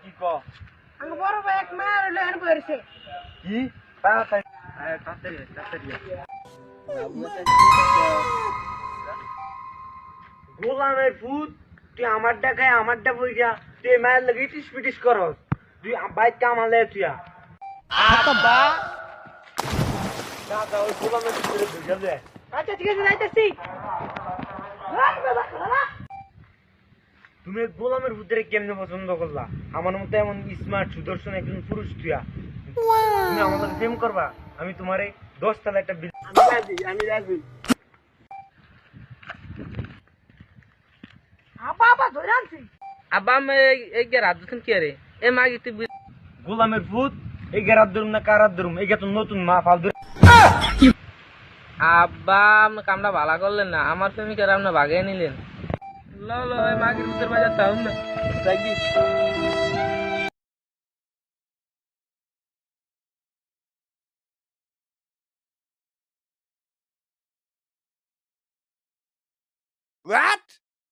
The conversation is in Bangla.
কি কো আমি বড় ভাই এক মার লেন পড়ছে কি তাড়াতাড়ি তাড়াতাড়ি গোলামের ফুট তুই আমারটা খায় আমারটা বইয়া তুই মায়ের লাগে ইটিস পিটিস করস তুই বাইক কামালে তুই আব্বা দাদা ওই গোলামের ফুটে বুঝা দে আচ্ছা ঠিক আছে যাইতাছি তুমি গোলামের ফুটে কেমনে পছন্দ করলা আমার মতো এমন স্মার্ট সুদর্শন একজন পুরুষ তুইয়া তুমি আমার সাথে প্রেম করবা আমি তোমারে 10 তলা একটা আমি রাজি আপা আপা ধরে আনছি আব্বা আমি এই রাত দিন কি রে এ মাগি তুই গোলামের ফুট এই গেরাত ধরুম না কারাত ধরুম এই তো নতুন মা ফাল ধরে আব্বা আপনি কামটা ভালো করলেন না আমার প্রেমিকার আপনি বাগিয়ে নিলেন লো লো এই মাগির ভিতর বাজার তাও না দেখবি What?